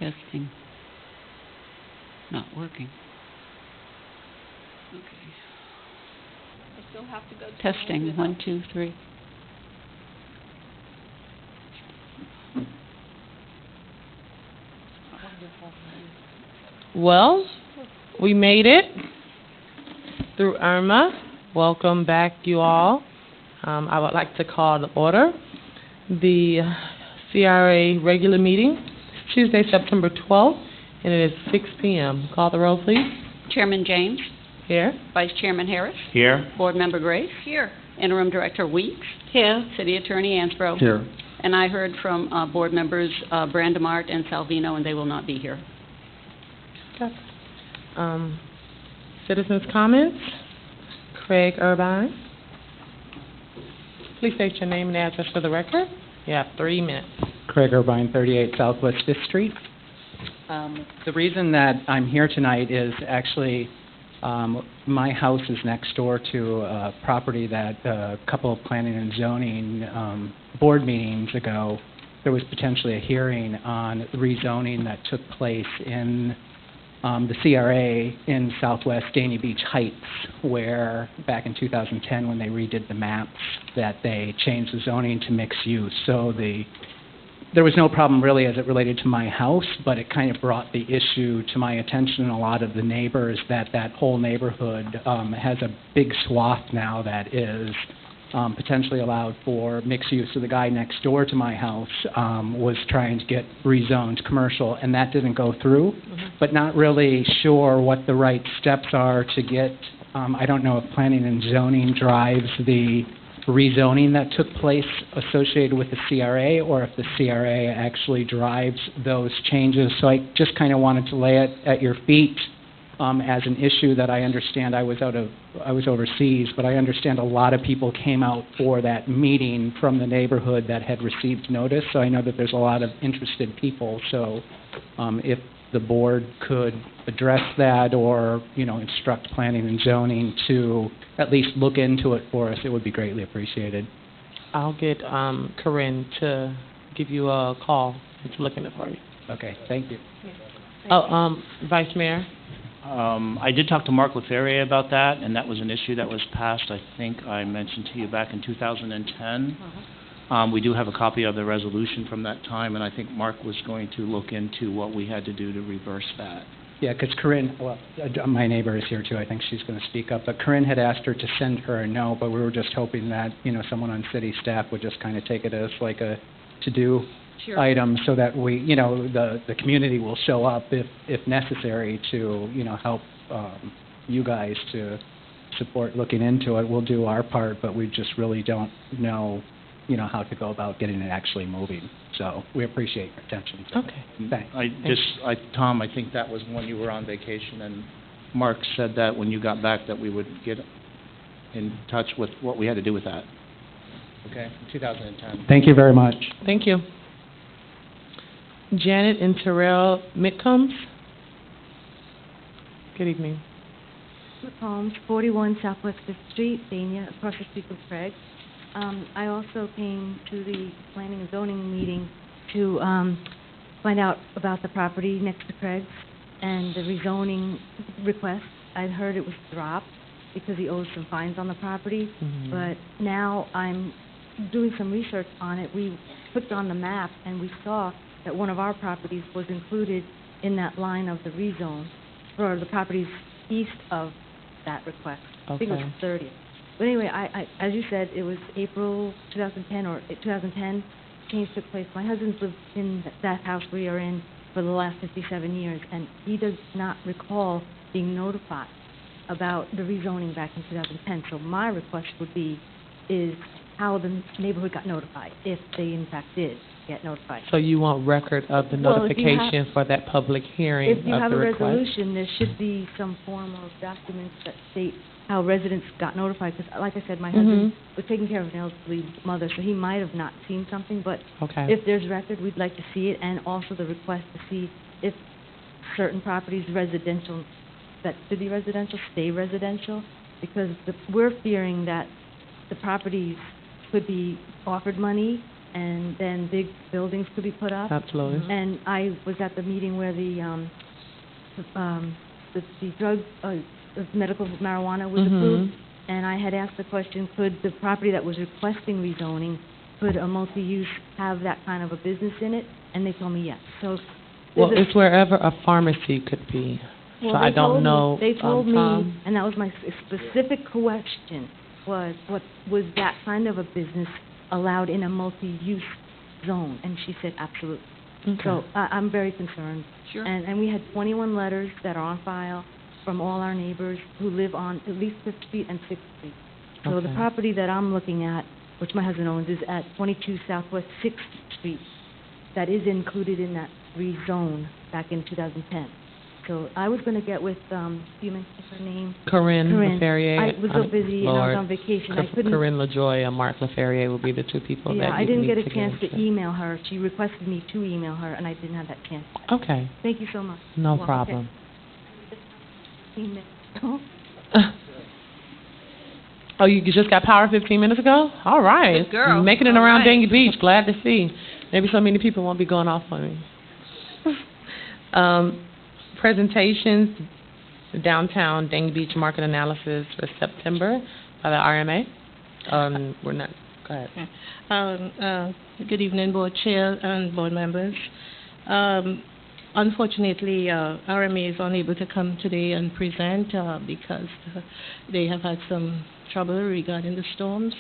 Testing. Not working. Okay. I still have to go to Testing. 1, 2, 3. Well, we made it through Irma. Welcome back, you all. I would like to call to order the CRA regular meeting, Tuesday, September 12th, and it is 6 p.m. Call the roll, please. Chairman James. Here. Vice Chairman Harris. Here. Board Member Grace. Here. Interim Director Weeks. Here. City Attorney Ansbro. Here. And I heard from board members Brandemart and Salvino, and they will not be here. Okay. Citizens' comments. Craig Irvine. Please state your name and address for the record. You have 3 minutes. Craig Irvine, 38 Southwest 5th Street. The reason that I'm here tonight is actually my house is next door to a property that a couple of planning and zoning board meetings ago, there was potentially a hearing on rezoning that took place in the CRA in Southwest Danny Beach Heights, where back in 2010 when they redid the maps that they changed the zoning to mixed use. So there was no problem really as it related to my house, but it kind of brought the issue to my attention. A lot of the neighbors that whole neighborhood has a big swath now that is potentially allowed for mixed use. So the guy next door to my house was trying to get rezoned commercial, and that didn't go through, but not really sure what the right steps are to get, I don't know if planning and zoning drives the rezoning that took place associated with the CRA, or if the CRA actually drives those changes. So I just kind of wanted to lay it at your feet as an issue that I understand. I was overseas, but I understand a lot of people came out for that meeting from the neighborhood that had received notice. So I know that there's a lot of interested people. So if the board could address that, or instruct planning and zoning to at least look into it for us, it would be greatly appreciated. I'll get Corinne to give you a call to look into it for you. Okay, thank you. Vice Mayor. I did talk to Mark Leferrier about that, and that was an issue that was passed, I think I mentioned to you, back in 2010. We do have a copy of the resolution from that time, and I think Mark was going to look into what we had to do to reverse that. Yeah, because Corinne, well, my neighbor is here too. I think she's going to speak up. But Corinne had asked her to send her a note, but we were just hoping that, someone on city staff would just kind of take it as like a to-do item, so that we, the community will show up if necessary to, help you guys to support looking into it. We'll do our part, but we just really don't know, how to go about getting it actually moving. So we appreciate your attention. Okay. Thanks. Tom, I think that was when you were on vacation, and Mark said that when you got back that we would get in touch with what we had to do with that. Okay, 2010. Thank you very much. Thank you. Janet and Terrell Mitcombs. Good evening. McCombs, 41 Southwest 5th Street, Dania, across the street from Craig. I also came to the planning and zoning meeting to find out about the property next to Craig's and the rezoning request. I'd heard it was dropped because he owes some fines on the property, but now I'm doing some research on it. We clicked on the map and we saw that one of our properties was included in that line of the rezone for the properties east of that request. Okay. I think it was 30. But anyway, I as you said, it was April 2010 or 2010, change took place. My husband's lived in that house we are in for the last 57 years, and he does not recall being notified about the rezoning back in 2010. So my request would be is how the neighborhood got notified, if they in fact did get notified. So you want record of the notification for that public hearing of the request? If you have a resolution, there should be some form of documents that state how residents got notified. Because, like I said, my husband was taking care of an elderly mother, so he might have not seen something. But if there's record, we'd like to see it, and also the request to see if certain properties residential, that should be residential, stay residential, because we're fearing that the properties could be offered money and then big buildings could be put up. Absolutely. And I was at the meeting where the drug, the medical marijuana was approved, and I had asked the question, could the property that was requesting rezoning, could a multi-use have that kind of a business in it? And they told me yes. So, Well, there's a- it's wherever a pharmacy could be. well, So they I don't told know. me, they told me, Tom? and that was my specific question, was what was that kind of a business allowed in a multi-use zone? And she said absolutely. Okay. So I'm very concerned. Sure. And we had 21 letters that are on file from all our neighbors who live on at least 5th Street and 6th Street. So the Okay. property that I'm looking at, which my husband owns, is at 22 Southwest 6th Street. That is included in that rezone back in 2010. So I was going to get with, do you mention her name? Corinne Corinne. LaFerrier. I was so busy and I was on vacation. I couldn't. Corinne LaJoy and Mark LaFerrier will be the two people Yeah, that I you didn't need get a to chance to into. email her. She requested me to email her, and I didn't have that chance. Okay, Thank you so much. no Well, problem. Email. Oh, you just got power 15 minutes ago? All right. Good girl. You're making it All around right. Dania Beach. Glad to see. Maybe so many people won't be going off on me. Presentations, the downtown Dania Beach market analysis for September by the RMA. We're not, go ahead. Good evening, Board Chair and Board members. Unfortunately, RMA is unable to come today and present because they have had some trouble regarding the storms.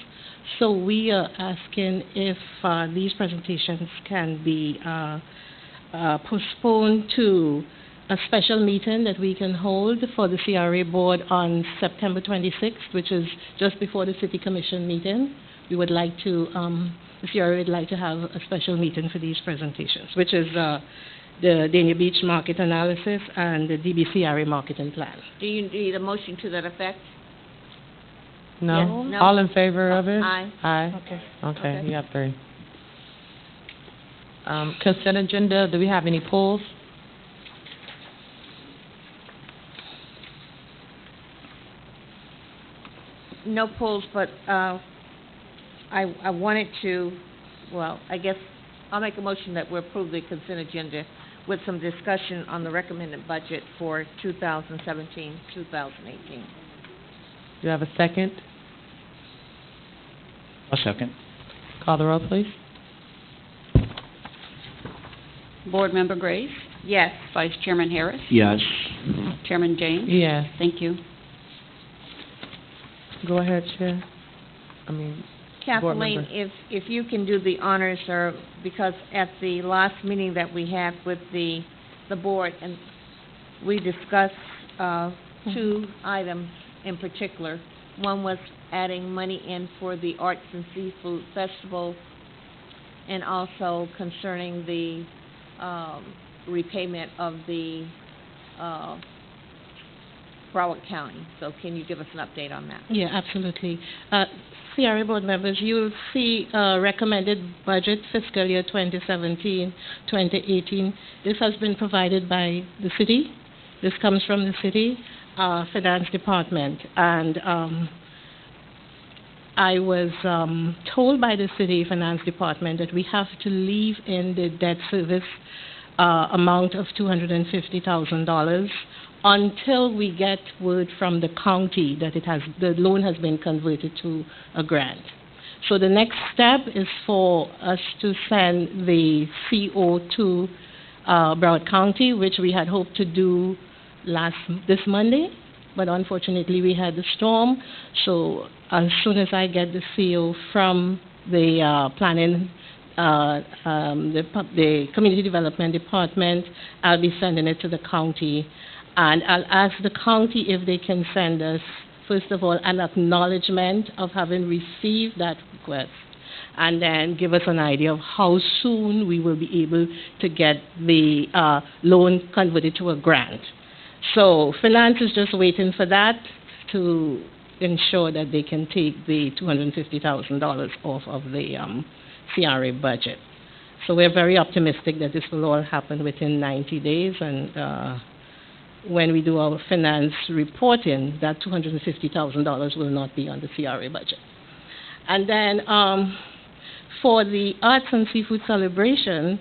So we are asking if these presentations can be postponed to a special meeting that we can hold for the CRA Board on September 26th, which is just before the City Commission meeting. We would like to, the CRA would like to have a special meeting for these presentations, which is the Dania Beach Market Analysis and the DBCRA Marketing Plan. Do you need a motion to that effect? No? Yes. No. All in favor of it? Aye. Aye? Okay. Okay, Okay. you have three. Consent agenda, do we have any pulls? No polls, but I wanted to, well, I guess I'll make a motion that we approve the consent agenda with some discussion on the recommended budget for 2017, 2018. Do you have a second? A second. Call the roll, please. Board Member Grace, Yes. Vice Chairman Harris, Yes. Chairman James. Yes. Thank you. Go ahead, Chair. Board Kathleen, member. if you can do the honors, sir, because at the last meeting that we had with the board, and we discussed two items in particular. One was adding money in for the Arts and Seafood Festival, and also concerning the repayment of the Broward County. So can you give us an update on that? Yeah, absolutely. CRA Board members, you will see recommended budget fiscal year 2017-2018. This has been provided by the city. This comes from the city finance department. And I was told by the city finance department that we have to leave in the debt service amount of $250,000 until we get word from the county that the loan has been converted to a grant. So the next step is for us to send the CO to Broward County, which we had hoped to do this Monday, but unfortunately we had the storm. So as soon as I get the CO from the planning, the community development department, I'll be sending it to the county. And I'll ask the county if they can send us, first of all, an acknowledgement of having received that request, and then give us an idea of how soon we will be able to get the loan converted to a grant. So finance is just waiting for that to ensure that they can take the $250,000 off of the CRA budget. So we're very optimistic that this will all happen within 90 days, and when we do our finance reporting, that $250,000 will not be on the CRA budget. And then For the Arts and Seafood Celebration,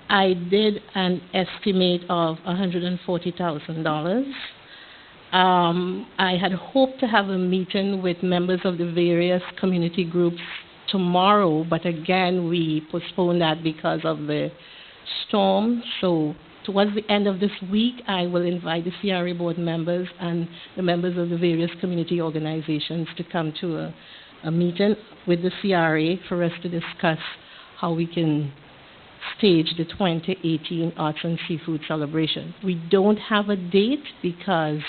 I did an estimate of $140,000. I had hoped to have a meeting with members of the various community groups tomorrow, but again, we postponed that because of the storm. So towards the end of this week, I will invite the CRA board members and the members of the various community organizations to come to a meeting with the CRA for us to discuss how we can stage the 2018 Arts and Seafood Celebration. We don't have a date because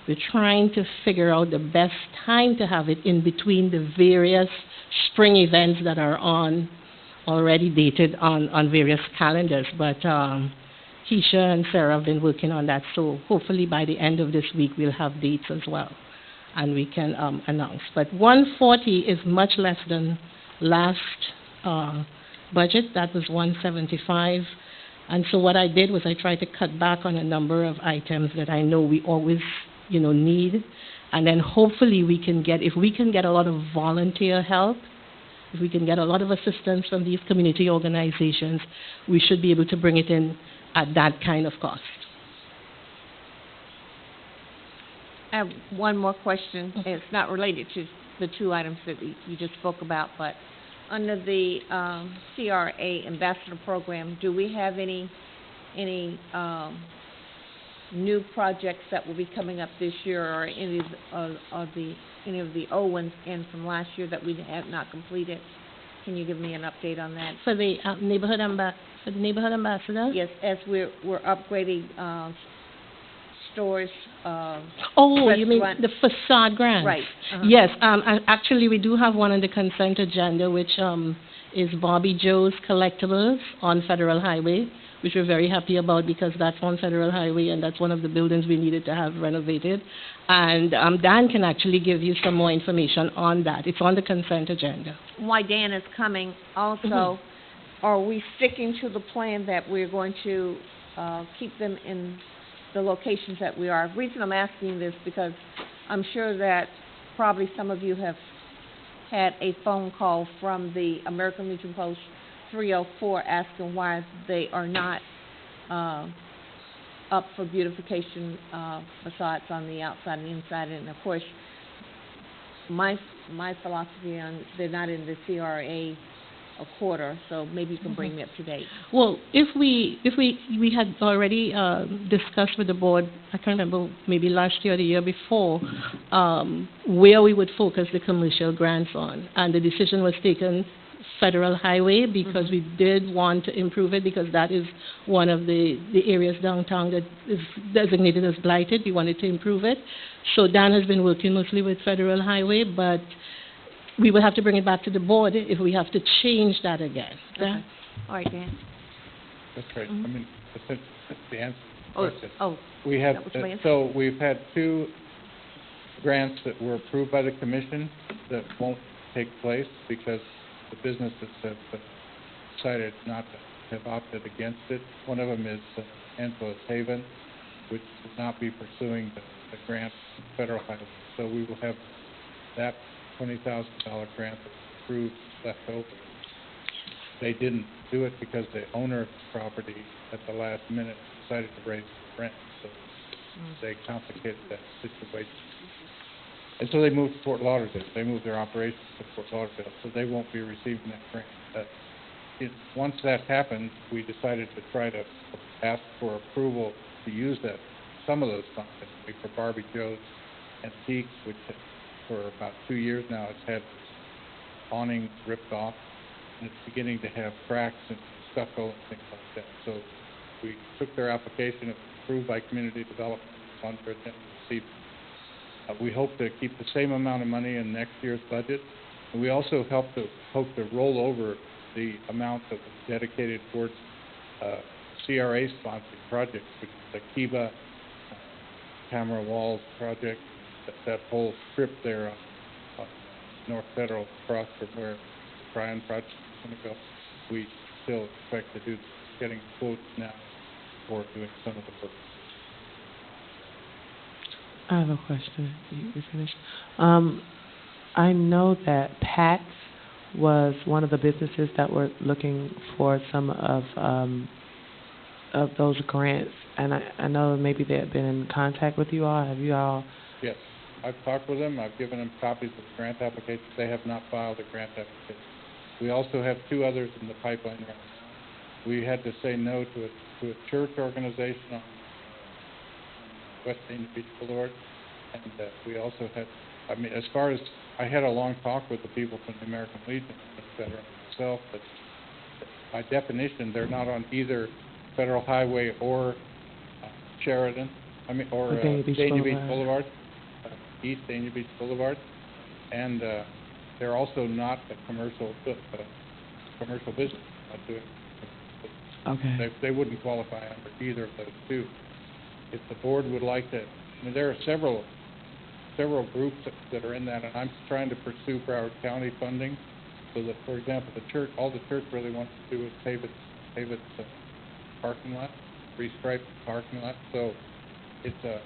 we're trying to figure out the best time to have it in between the various spring events that are already dated on various calendars. But Keisha and Sarah have been working on that, so hopefully by the end of this week we'll have dates as well, and we can announce. But 140 is much less than last budget. That was 175. And so what I did was I tried to cut back on a number of items that I know we always need, and then hopefully we can get, if we can get a lot of volunteer help, if we can get a lot of assistance from these community organizations, we should be able to bring it in at that kind of cost. I have one more question. It's not related to the two items that you just spoke about, but under the CRA Ambassador Program, do we have any new projects that will be coming up this year, or any of the old ones in from last year that we have not completed? Can you give me an update on that? For the neighborhood ambassador? Yes, as we're upgrading stores. You mean the facade grants? Right. Yes. Actually, we do have one on the consent agenda, which is Bobby Joe's Collectibles on Federal Highway, which we're very happy about because that's on Federal Highway and that's one of the buildings we needed to have renovated. And Dan can actually give you some more information on that. It's on the consent agenda. Why Dan is coming also, are we sticking to the plan that we're going to keep them in the locations that we are? The reason I'm asking this because I'm sure that probably some of you have had a phone call from the American Legion Post 304 asking why they are not up for beautification facades on the outside and inside. And of course, my philosophy on they're not in the CRA a quarter, so maybe you can bring me up to date. Well, if we had already discussed with the board, I can't remember, maybe last year or the year before, where we would focus the commercial grants on, and the decision was taken Federal Highway because we did want to improve it because that is one of the areas downtown that is designated as blighted. We wanted to improve it. So Dan has been working mostly with Federal Highway, but we will have to bring it back to the board if we have to change that again. Okay. All right, Dan. That's right. I mean, that's the answer to the question. We have, so we've had two grants that were approved by the commission that won't take place because the businesses have decided not to have opted against it. One of them is Angela's Haven, which will not be pursuing the grant from Federal Highway. So we will have that $20,000 grant that was approved left over. They didn't do it because the owner of the property at the last minute decided to raise the rent, so they complicated that situation. And so they moved to Fort Lauderdale. They moved their operations to Fort Lauderdale, so they won't be receiving that grant. Once that happened, we decided to try to ask for approval to use some of those funds for Barbie Joe's Antiques, which for about 2 years now it's had awning ripped off, and it's beginning to have cracks and stucco and things like that. So we took their application, it was approved by Community Development Fund for them to receive. We hope to keep the same amount of money in next year's budget. And we also hope to roll over the amount that was dedicated towards CRA-sponsored projects, which is the Kiva Camera Walls project, that whole strip there on North Federal across from where the Bryan project is going to go. We still expect to do getting quotes now for doing some of the work. I have a question. You finished? I know that Pat's was one of the businesses that were looking for some of those grants, and I know maybe they had been in contact with you all. Have you all? Yes, I've talked with them. I've given them copies of the grant applications. They have not filed a grant application. We also have 2 others in the pipeline right now. We had to say no to a church organization on West Dania Beach Boulevard, and we also had, I mean, as far as, I had a long talk with the people from the American Legion, et cetera, myself, but by definition, they're not on either Federal Highway or Sheridan, or Dania Beach Boulevard, East Dania Beach Boulevard, and they're also not a commercial business. Not doing. Okay. They wouldn't qualify under either of those 2. If the board would like to, I mean, there are several groups that are in that, and I'm trying to pursue Broward County funding, so that, for example, all the church really wants to do is pave its parking lot, restripe the parking lot. So it's the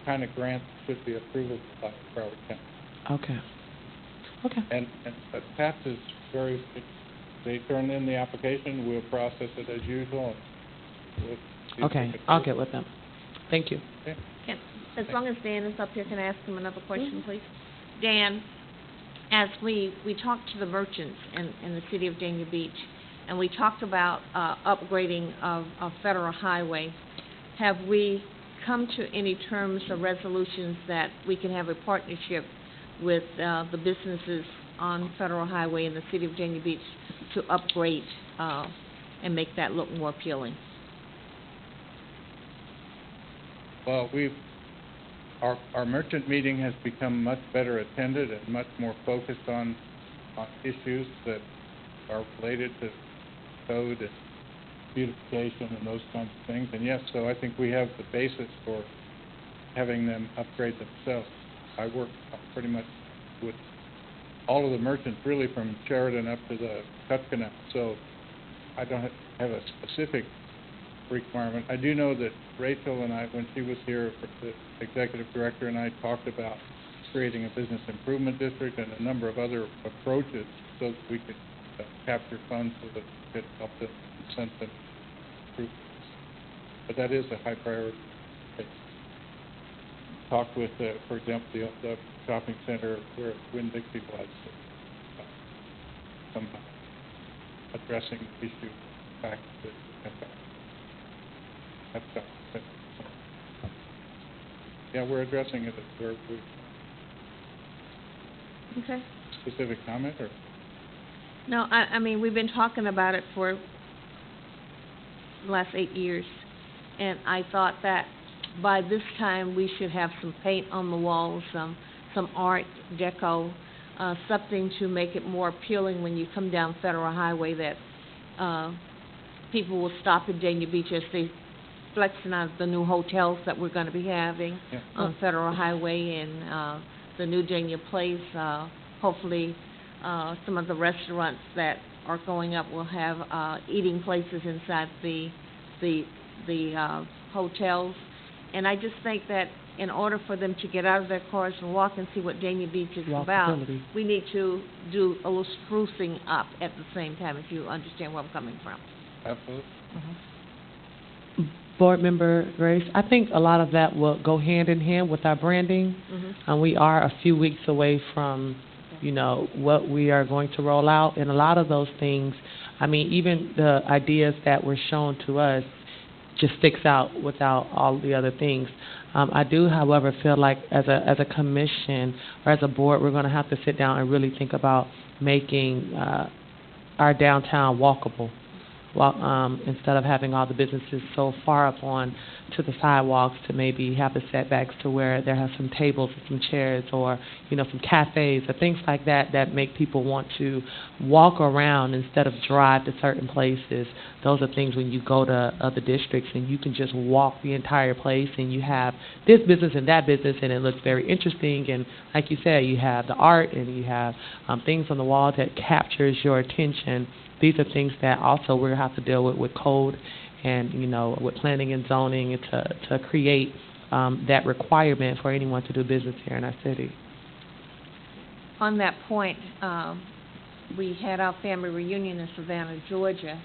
kind of grant that should be approvable by Broward County. Okay. And Pat is they turn in the application, we'll process it as usual. And we'll see if we can I'll get with them. Thank you. Okay. As long as Dan is up here, can I ask him another question, please? Dan, as we talked to the merchants in the city of Dania Beach, and we talked about upgrading of Federal Highway, have we come to any terms or resolutions that we can have a partnership with the businesses on Federal Highway in the city of Dania Beach to upgrade and make that look more appealing? Well, our merchant meeting has become much better attended and much more focused on issues that are related to code and beautification and those kinds of things. And yes, so I think we have the basis for having them upgrade themselves. I work pretty much with all of the merchants, really from Sheridan up to the Cut Canal. So I don't have a specific requirement. I do know that Rachel and I, when she was here, the executive director and I talked about creating a business improvement district and a number of other approaches so that we could capture funds so that we could help them incent them to improve. But that is a high priority. Talk with, for example, the shopping center where Winn-Dixie was, addressing the issue back to yeah, we're addressing it. Okay. Specific comment or? No, I mean, we've been talking about it for the last 8 years, and I thought that by this time we should have some paint on the walls, some art, deco, something to make it more appealing when you come down Federal Highway, that people will stop at Dania Beach as they flexing out the new hotels that we're going to be having on Federal Highway and the new Dania Place. Hopefully, some of the restaurants that are going up will have eating places inside the hotels. And I just think that in order for them to get out of their cars and walk and see what Dania Beach is about, we need to do a little sprucing up at the same time, if you understand where I'm coming from. Absolutely. Board Member Grace, I think a lot of that will go hand in hand with our branding. And we are a few weeks away from, what we are going to roll out. And a lot of those things, I mean, even the ideas that were shown to us just sticks out without all the other things. I do, however, feel like as a commission or as a board, we're going to have to sit down and really think about making our downtown walkable. Instead of having all the businesses so far up on to the sidewalks, to maybe have the setbacks to where there have some tables and some chairs or, some cafes or things like that make people want to walk around instead of drive to certain places. Those are things when you go to other districts and you can just walk the entire place and you have this business and that business and it looks very interesting. And like you said, you have the art and you have things on the wall that captures your attention. These are things that also we're going to have to deal with code and, with planning and zoning to create that requirement for anyone to do business here in our city. On that point, we had our family reunion in Savannah, Georgia,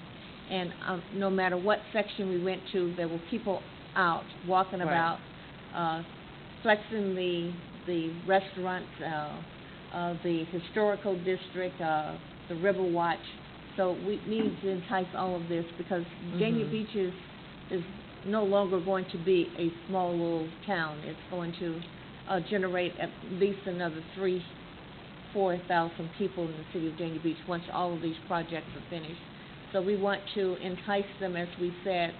and no matter what section we went to, there were people out, walking Right. about, flexing the restaurants, the historical district, the River Watch. So we need to entice all of this, because Dania Beach is no longer going to be a small little town. It's going to generate at least another 4,000 people in the city of Dania Beach once all of these projects are finished. So we want to entice them, as we said,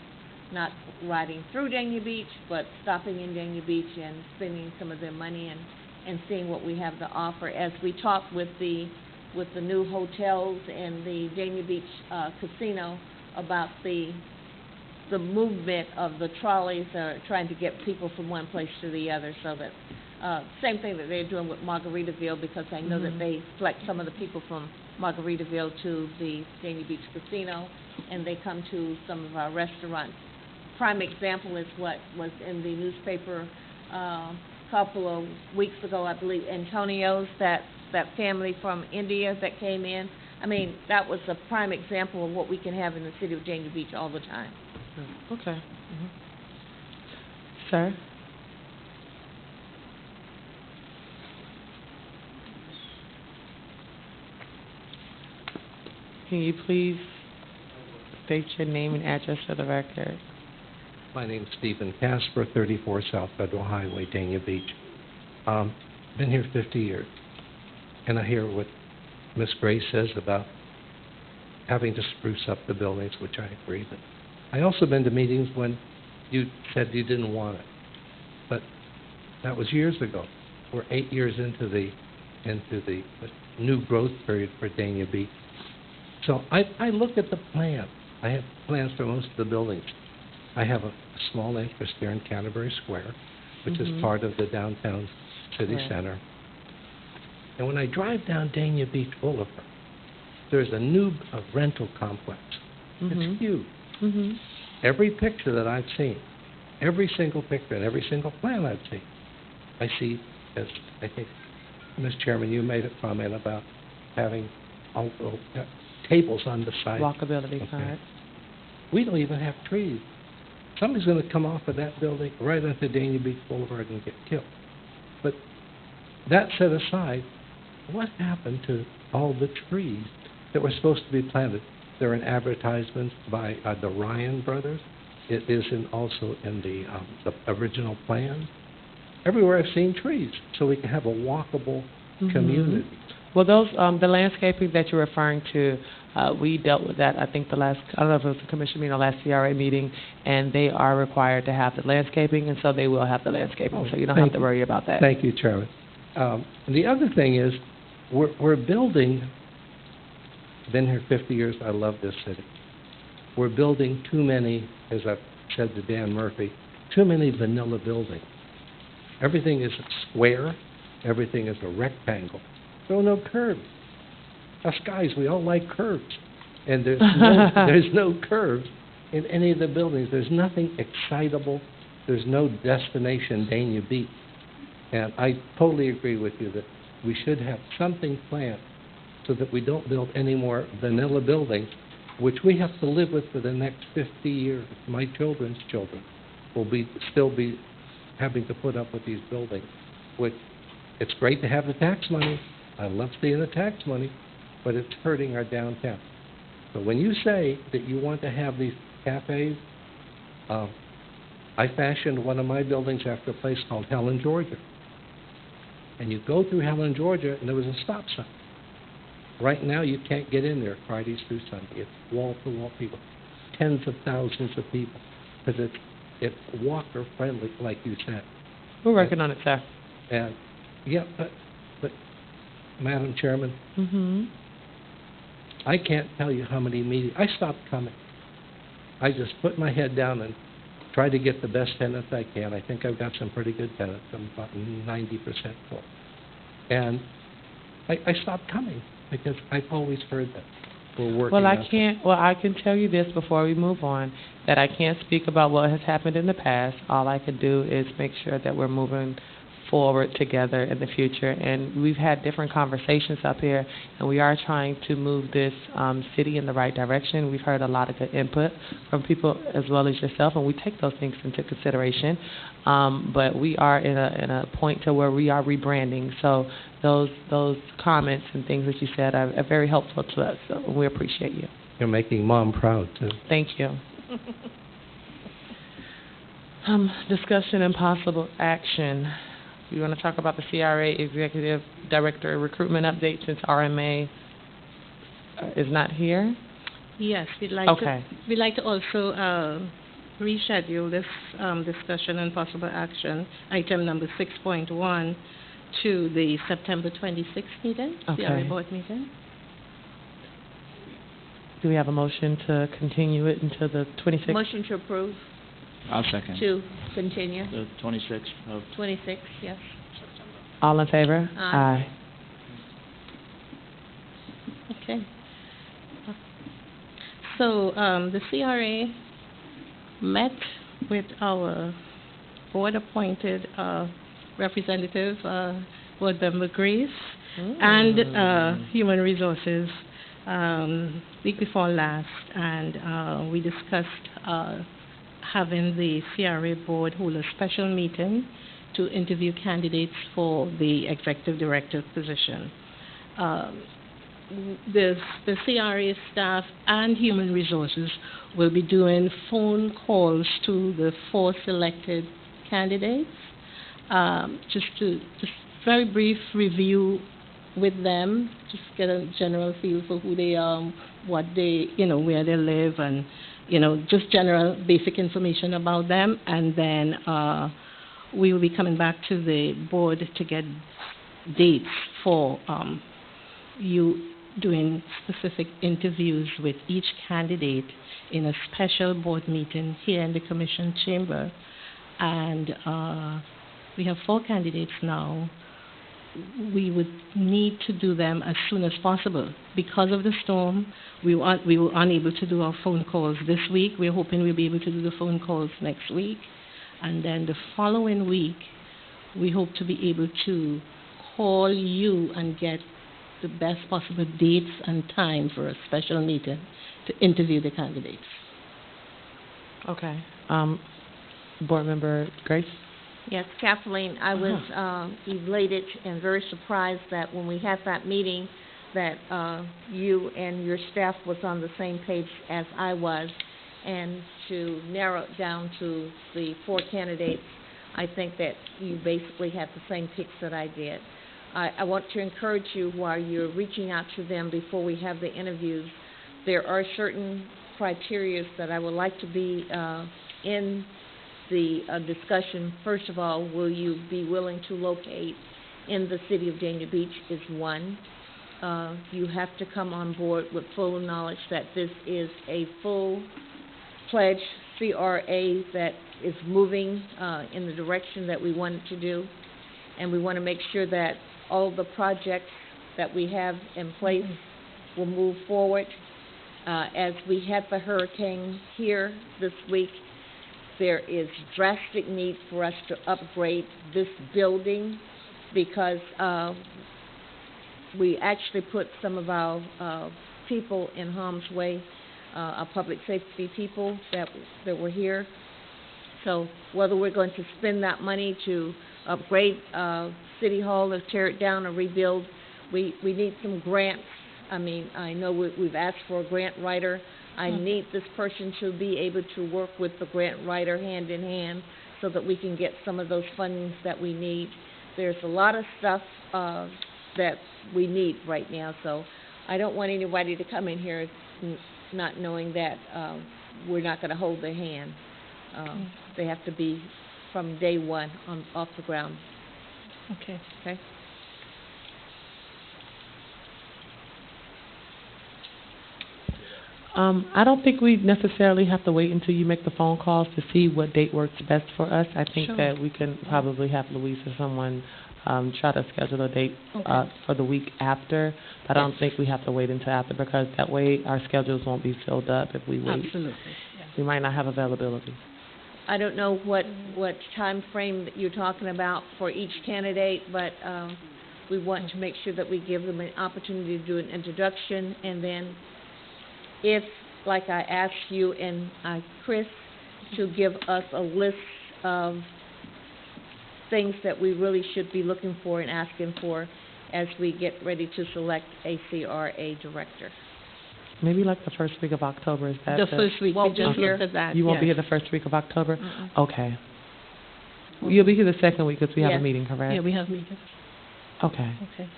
not riding through Dania Beach, but stopping in Dania Beach and spending some of their money and seeing what we have to offer. As we talk with the new hotels and the Dania Beach casino about the movement of the trolleys, trying to get people from one place to the other, so that same thing that they're doing with Margaritaville, because I know that they select some of the people from Margaritaville to the Dania Beach casino, and they come to some of our restaurants. Prime example is what was in the newspaper a couple of weeks ago, I believe, Antonio's, that family from India that came in. I mean, that was a prime example of what we can have in the city of Dania Beach all the time. Okay. Sir? Can you please state your name and address for the record? My name's Stephen Casper, 34 South Federal Highway, Dania Beach. Been here 50 years, and I hear what Miss Gray says about having to spruce up the buildings, which I agree with. I also been to meetings when you said you didn't want it, but that was years ago. We're 8 years into the new growth period for Dania Beach. So I look at the plan. I have plans for most of the buildings. I have a small interest there in Canterbury Square, which is part of the downtown city center. And when I drive down Dania Beach Boulevard, there's a new rental complex. It's huge. Every picture that I've seen, every single picture and every single plan I've seen, I see, as I think, Ms. Chairman, you made a comment about having tables on the side. Walkability card. We don't even have trees. Somebody's going to come off of that building right onto Dania Beach Boulevard and get killed. But that set aside, what happened to all the trees that were supposed to be planted? They're in advertisements by the Ryan brothers. It is also in the original plan. Everywhere I've seen trees, so we can have a walkable community. Well, those the landscaping that you're referring to, we dealt with that. I think I don't know if it was the commission meeting or last CRA meeting, and they are required to have the landscaping, and so they will have the landscaping. So you don't have to worry about that. Thank you, Chairman. The other thing is, we're building. Been here 50 years. I love this city. We're building too many, as I've said to Dan Murphy, too many vanilla buildings. Everything is a square. Everything is a rectangle. There are no curves. Us guys, we all like curves. And there's no curves in any of the buildings. There's nothing excitable. There's no destination Dania Beach. And I totally agree with you that we should have something planned so that we don't build any more vanilla buildings, which we have to live with for the next 50 years. My children's children will still be having to put up with these buildings, which it's great to have the tax money. I love seeing the tax money, but it's hurting our downtown. So when you say that you want to have these cafes, I fashioned one of my buildings after a place called Helen, Georgia. And you go through Helen, Georgia, and there was a stop sign. Right now, you can't get in there Fridays through Sunday. It's wall-to-wall people, tens of thousands of people, because it's walker-friendly, like you said. We're working on it, sir. And yeah, but Madam Chairman, I can't tell you how many meetings. I stopped coming. I just put my head down and try to get the best tenants I can. I think I've got some pretty good tenants. I'm about 90% full. And I stopped coming because I've always heard that we're working on it. I can tell you this before we move on, that I can't speak about what has happened in the past. All I can do is make sure that we're moving forward together in the future. And we've had different conversations up here, and we are trying to move this city in the right direction. We've heard a lot of good input from people as well as yourself, and we take those things into consideration. But we are in a point to where we are rebranding. So those comments and things that you said are very helpful to us. So we appreciate you. You're making Mom proud, too. Thank you. Discussion and possible action. You want to talk about the CRA Executive Director recruitment update since RMA is not here? Yes, we'd like to also reschedule this discussion and possible action, item number 6.1, to the September 26th meeting, CRA board meeting. Do we have a motion to continue it until the 26th? Motion to approve, I'll second. to continue, The 26th of 26, yes. All in favor? Aye. Okay. So the CRA met with our board-appointed representative, Board Member Grace, and Human Resources week before last, and we discussed having the CRA board hold a special meeting to interview candidates for the executive director position. The CRA staff and Human Resources will be doing phone calls to the 4 selected candidates, just very brief review with them, just get a general feel for who they are, what they, where they live, and, just general basic information about them. And then we will be coming back to the board to get dates for you doing specific interviews with each candidate in a special board meeting here in the Commission chamber. And we have 4 candidates now. We would need to do them as soon as possible. Because of the storm, we were unable to do our phone calls this week. We're hoping we'll be able to do the phone calls next week. And then the following week, we hope to be able to call you and get the best possible dates and time for a special meeting to interview the candidates. Okay. Board Member Grace? Yes, Kathleen, I was elated and very surprised that when we had that meeting that you and your staff was on the same page as I was, and to narrow it down to the 4 candidates, I think that you basically had the same picks that I did. I want to encourage you while you're reaching out to them before we have the interviews. There are certain criteria that I would like to be in the discussion. First of all, will you be willing to locate in the city of Dania Beach is one. You have to come on board with full knowledge that this is a full-fledged CRA that is moving in the direction that we want it to do. And we want to make sure that all the projects that we have in place will move forward. As we had the hurricane here this week, there is drastic need for us to upgrade this building because we actually put some of our people in harm's way, our public safety people that were here. So whether we're going to spend that money to upgrade City Hall or tear it down or rebuild, we need some grants. I mean, I know we've asked for a grant writer. I need this person to be able to work with the grant writer hand in hand so that we can get some of those fundings that we need. There's a lot of stuff that we need right now, so I don't want anybody to come in here not knowing that we're not going to hold their hand. They have to be from day one off the ground. Okay. Okay? I don't think we necessarily have to wait until you make the phone calls to see what date works best for us. I think that we can probably have Louise or someone try to schedule a date for the week after. But I don't think we have to wait until after because that way our schedules won't be filled up if we wait. Absolutely. We might not have availability. I don't know what time frame that you're talking about for each candidate, but we want to make sure that we give them an opportunity to do an introduction, and then if, like I asked you and Chris, to give us a list of things that we really should be looking for and asking for as we get ready to select a CRA director. Maybe like the first week of October, is that The first week, we just looked at that. You won't be yes. here the first week of October? Mm-mm. Okay. You'll be here the second week because we have Yes. a meeting, correct? Yeah, we have meetings. Okay. Okay.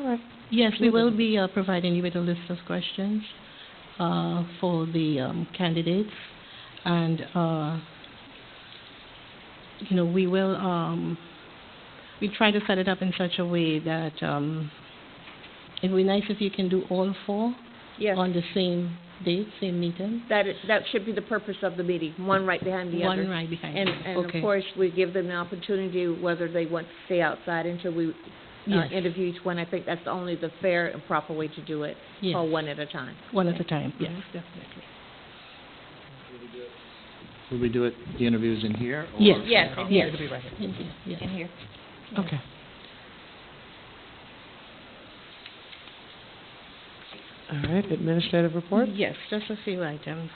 All right. Yes, we will be providing you with a list of questions for the candidates, and we will we try to set it up in such a way that it would be nice if you can do all four Yes, on the same date, same meeting. that should be the purpose of the meeting, one right behind the other. One right behind And, you. and Okay. of course, we give them the opportunity whether they want to stay outside until we Yes. interview each one. I think that's only the fair and proper way to do it, Yes. or one at a time. One at a time, yes, Mhm. definitely. Will we do it, the interviews in here? Or Yes. Yes, in here. It'll be right here. In here, yes. In here. Okay. All right, administrative report? Yes, just a few items.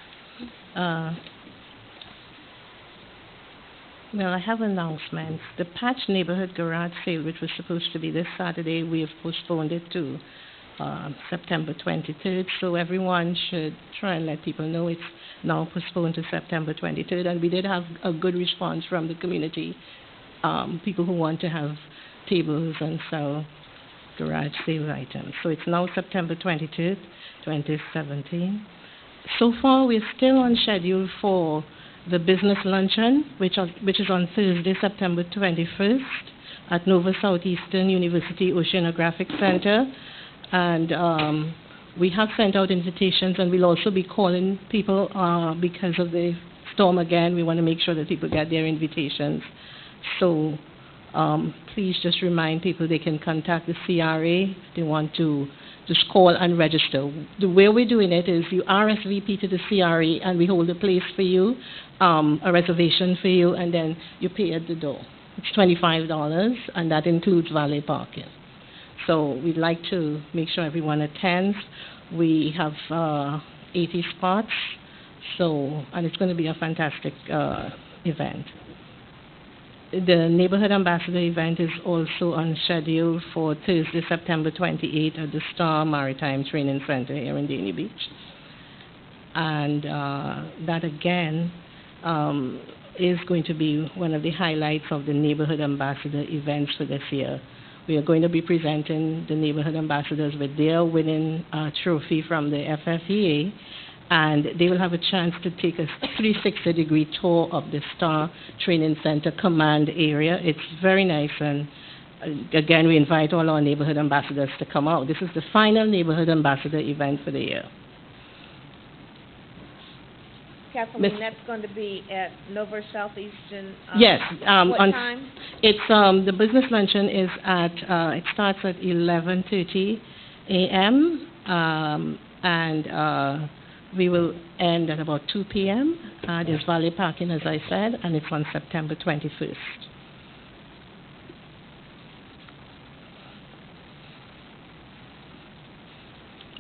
Well, I have announcements. The Patch Neighborhood Garage Sale, which was supposed to be this Saturday, we have postponed it to September 23rd, so everyone should try and let people know it's now postponed to September 23rd, and we did have a good response from the community, people who want to have tables and sell garage sale items. So it's now September 23rd, 2017. So far, we're still on schedule for the business luncheon, which is on Thursday, September 21st, at Nova Southeastern University Oceanographic Center. And we have sent out invitations, and we'll also be calling people because of the storm again. We want to make sure that people get their invitations. So please just remind people they can contact the CRA if they want to just call and register. The way we're doing it is you RSVP to the CRA, and we hold a place for you, a reservation for you, and then you pay at the door. It's $25, and that includes valet parking. So we'd like to make sure everyone attends. We have 80 spots, and it's going to be a fantastic event. The Neighborhood Ambassador event is also on schedule for Thursday, September 28th at the Star Maritime Training Center here in Dania Beach. And that again is going to be one of the highlights of the Neighborhood Ambassador events for this year. We are going to be presenting the Neighborhood Ambassadors with their winning trophy from the FFEA, and they will have a chance to take a 360-degree tour of the Star Training Center command area. It's very nice, and again, we invite all our neighborhood ambassadors to come out. This is the final neighborhood ambassador event for the year. Kathleen, that's going to be at Nova Southeastern? Yes. What on time? It's the business luncheon is at it starts at 11:30 a.m. And we will end at about 2 p.m. There's valet parking, as I said, and it's on September 21st.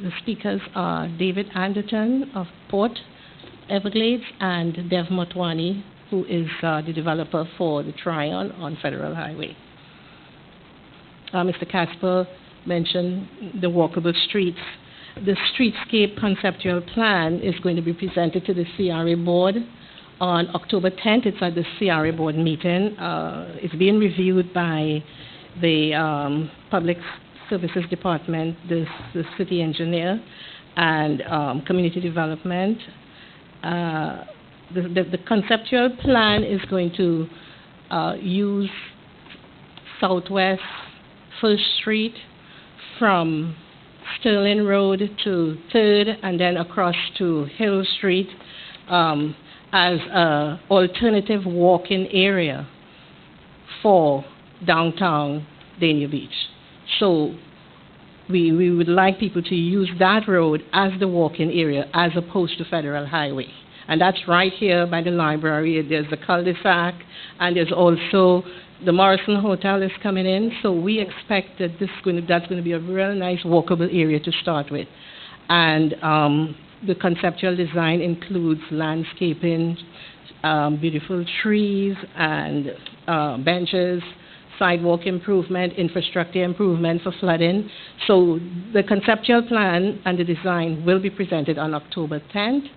The speakers are David Anderton of Port Everglades and Dev Motwani, who is the developer for the Tryon on Federal Highway. Mr. Casper mentioned the walkable streets. The streetscape conceptual plan is going to be presented to the CRA board on October 10th. It's at the CRA board meeting. It's being reviewed by the Public Services Department, the city engineer, and community development. The conceptual plan is going to use Southwest First Street from Sterling Road to 3rd and then across to Hill Street as an alternative walking area for downtown Dania Beach. So we would like people to use that road as the walking area as opposed to Federal Highway. And that's right here by the library. There's the cul-de-sac, and there's also the Morrison Hotel is coming in. So we expect that that's going to be a real nice walkable area to start with. And the conceptual design includes landscaping, beautiful trees and benches, sidewalk improvement, infrastructure improvement for flooding. So the conceptual plan and the design will be presented on October 10th.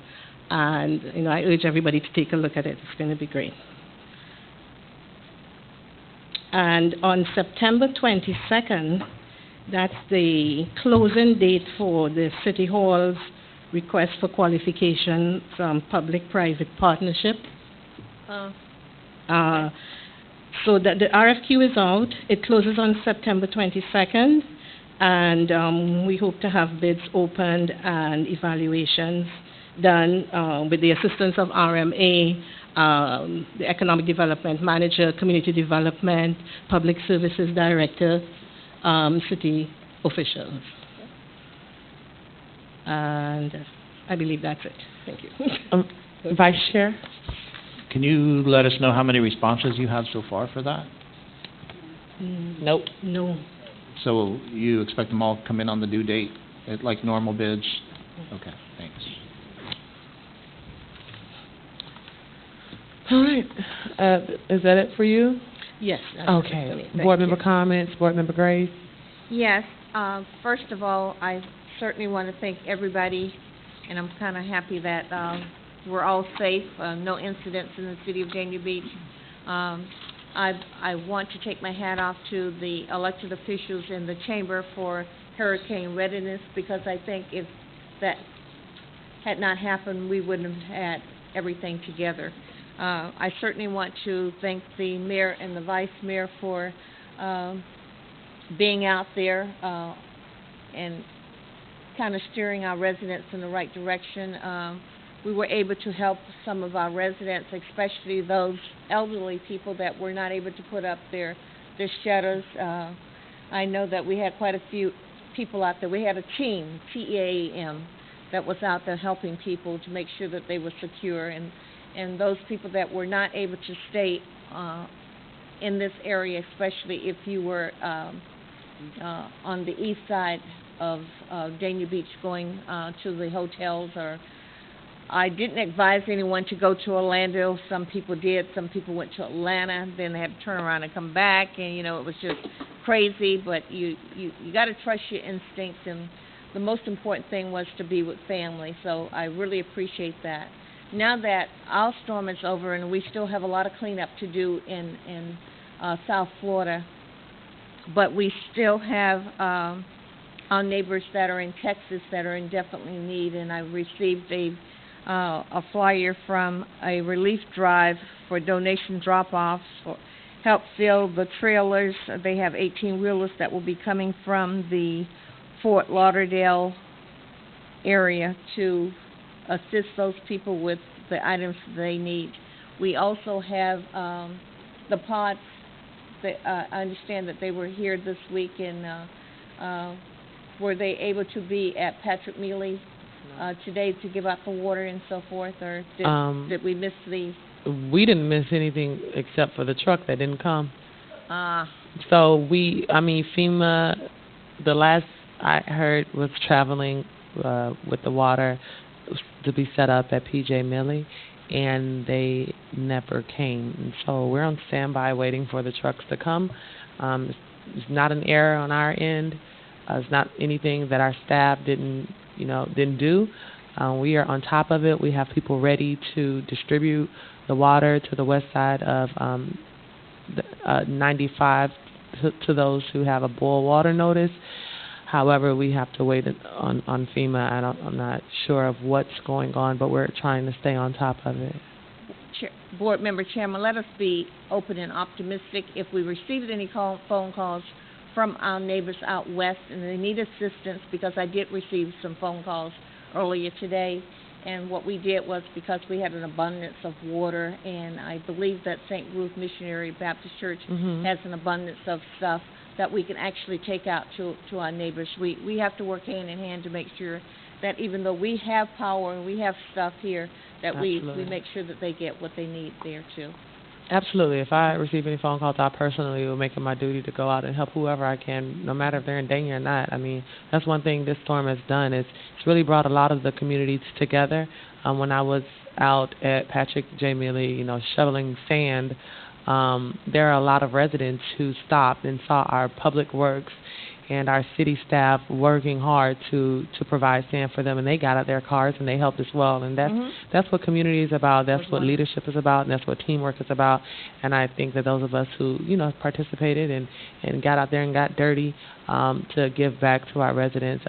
And, I urge everybody to take a look at it. It's going to be great. And on September 22nd, that's the closing date for the City Hall's request for qualification from public-private partnership. So that the RFQ is out. It closes on September 22nd, and we hope to have bids opened and evaluations done with the assistance of RMA, the Economic Development Manager, Community Development, Public Services Director, city officials. And I believe that's it. Thank you. Vice Chair? Can you let us know how many responses you have so far for that? Nope. No. So you expect them all to come in on the due date, like normal bids? Okay, thanks. All right. Is that it for you? Yes. Okay. Board member comments, Board member Grace? Yes, first of all, I certainly want to thank everybody, and I'm kind of happy that we're all safe, no incidents in the city of Dania Beach. I want to take my hat off to the elected officials in the chamber for hurricane readiness, because I think if that had not happened, we wouldn't have had everything together. I certainly want to thank the mayor and the vice mayor for being out there and kind of steering our residents in the right direction. We were able to help some of our residents, especially those elderly people that were not able to put up their shutters. I know that we had quite a few people out there. We had a team, TEAM, that was out there helping people to make sure that they were secure. And those people that were not able to stay in this area, especially if you were on the east side of Dania Beach going to the hotels, or I didn't advise anyone to go to Orlando. Some people did. Some people went to Atlanta. Then they had to turn around and come back, and it was just crazy. But you got to trust your instincts, and the most important thing was to be with family. So I really appreciate that. Now that our storm is over, and we still have a lot of cleanup to do in South Florida, but we still have our neighbors that are in Texas that are in definitely need, and I received a flyer from a relief drive for donation drop-offs for help fill the trailers. They have 18-wheelers that will be coming from the Fort Lauderdale area to assist those people with the items they need. We also have the pods. I understand that they were here this week, and were they able to be at Patrick Mealy today to give out the water and so forth, or did we miss the... We didn't miss anything except for the truck that didn't come. So FEMA, the last I heard, was traveling with the water to be set up at PJ Milley, and they never came. And so we're on standby waiting for the trucks to come. It's not an error on our end. It's not anything that our staff didn't do. We are on top of it. We have people ready to distribute the water to the west side of 95 to those who have a boil water notice. However, we have to wait on FEMA. I'm not sure of what's going on, but we're trying to stay on top of it. Board Member Chairman, let us be open and optimistic. If we received any phone calls from our neighbors out west and they need assistance, because I did receive some phone calls earlier today, and what we did was, because we had an abundance of water, and I believe that St. Ruth Missionary Baptist Church has an abundance of stuff that we can actually take out to our neighbors. We have to work hand in hand to make sure that even though we have power and we have stuff here, that we Absolutely. make sure that they get what they need there too. Absolutely. If I receive any phone calls, I personally will make it my duty to go out and help whoever I can, no matter if they're in danger or not. I mean, that's one thing this storm has done is it's really brought a lot of the communities together. When I was out at Patrick J. Milley, shoveling sand, there are a lot of residents who stopped and saw our public works and our city staff working hard to provide sand for them, and they got out their cars and they helped as well. And that's what community is about. That's what leadership is about, and that's what teamwork is about. And I think that those of us who participated and got out there and got dirty to give back to our residents,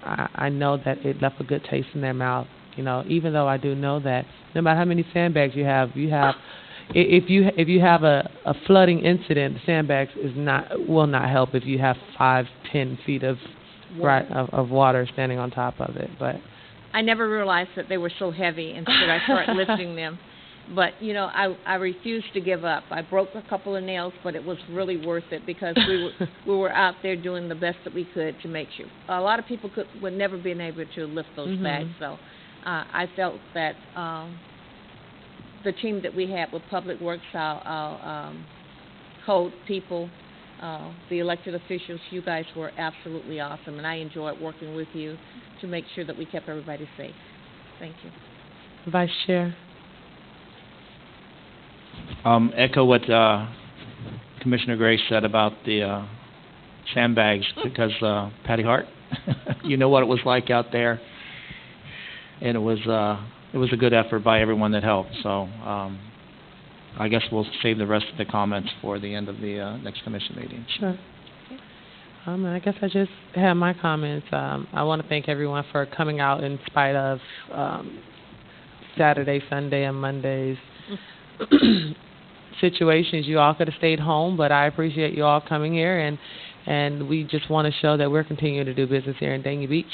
I know that it left a good taste in their mouth. Even though I do know that no matter how many sandbags you have. If you have a flooding incident, sandbags will not help if you have 5-10 feet of water standing on top of it. But I never realized that they were so heavy until I started lifting them. But I refused to give up. I broke a couple of nails, but it was really worth it because we were out there doing the best that we could to make sure. A lot of people would never been able to lift those bags, so I felt that. The team that we had with Public Works, our code people, the elected officials, you guys were absolutely awesome, and I enjoyed working with you to make sure that we kept everybody safe. Thank you. Vice Chair. Echo what Commissioner Gray said about the sandbags, because Patty Hart, you know what it was like out there, and it was a good effort by everyone that helped. So I guess we'll save the rest of the comments for the end of the next commission meeting. Sure. I guess I just have my comments. I want to thank everyone for coming out in spite of Saturday, Sunday, and Monday's situations. You all could have stayed home, but I appreciate you all coming here, and we just want to show that we're continuing to do business here in Dania Beach.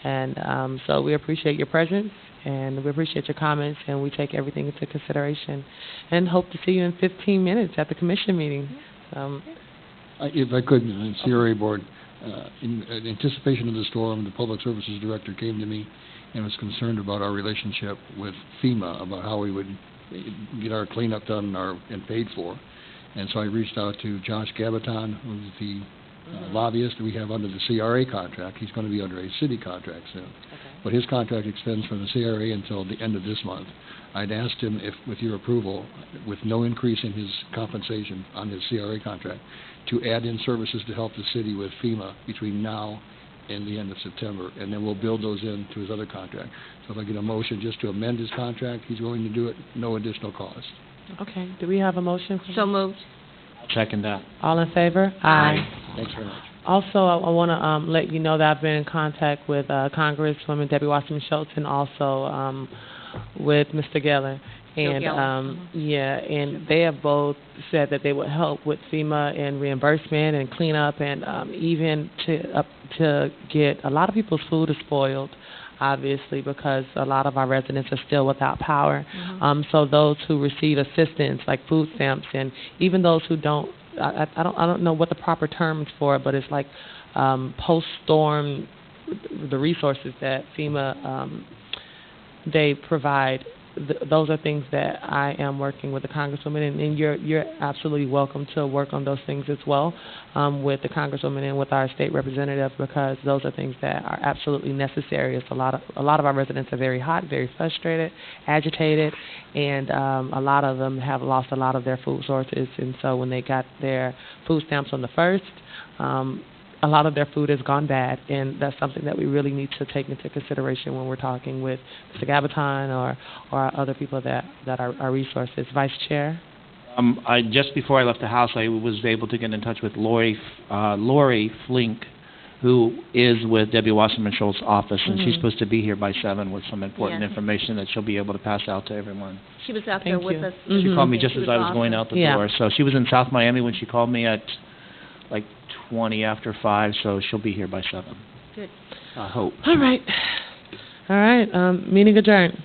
And so we appreciate your presence. And we appreciate your comments, and we take everything into consideration. And hope to see you in 15 minutes at the commission meeting. If I could, CRA board, in anticipation of the storm, the Public Services Director came to me and was concerned about our relationship with FEMA, about how we would get our cleanup done and paid for. And so I reached out to Josh Gabaton, who's the lobbyist we have under the CRA contract. He's going to be under a city contract soon. But his contract extends from the CRA until the end of this month. I'd asked him if, with your approval, with no increase in his compensation on his CRA contract, to add in services to help the city with FEMA between now and the end of September, and then we'll build those into his other contract. So if I get a motion just to amend his contract, he's willing to do it, no additional cost. Okay. Do we have a motion? So moved. Second that. All in favor? Aye. Thanks very much. Also, I want to let you know that I've been in contact with Congresswoman Debbie Wasserman Schultz and also with Mr. Geller. And and they have both said that they would help with FEMA and reimbursement and cleanup, and even to get a lot of people's food is spoiled, obviously, because a lot of our residents are still without power. So those who receive assistance like food stamps, and even those who don't, I don't know what the proper term is for it, but it's like post-storm, the resources that FEMA they provide. Those are things that I am working with the Congresswoman, and you're absolutely welcome to work on those things as well with the Congresswoman and with our state representative, because those are things that are absolutely necessary. It's a lot of our residents are very hot, very frustrated, agitated, and a lot of them have lost a lot of their food sources. And so when they got their food stamps on the 1st, a lot of their food has gone bad, and that's something that we really need to take into consideration when we're talking with Mr. Gabaton or other people that are resources. Vice Chair? Just before I left the House, I was able to get in touch with Lori Flink, who is with Debbie Wasserman Schultz's office, and she's supposed to be here by 7 with some important information that she'll be able to pass out to everyone. She was out there with us. She called me just as I was going out the door. So she was in South Miami when she called me at like 20 after 5, so she'll be here by 7. Good. I hope. All right. Meeting adjourned.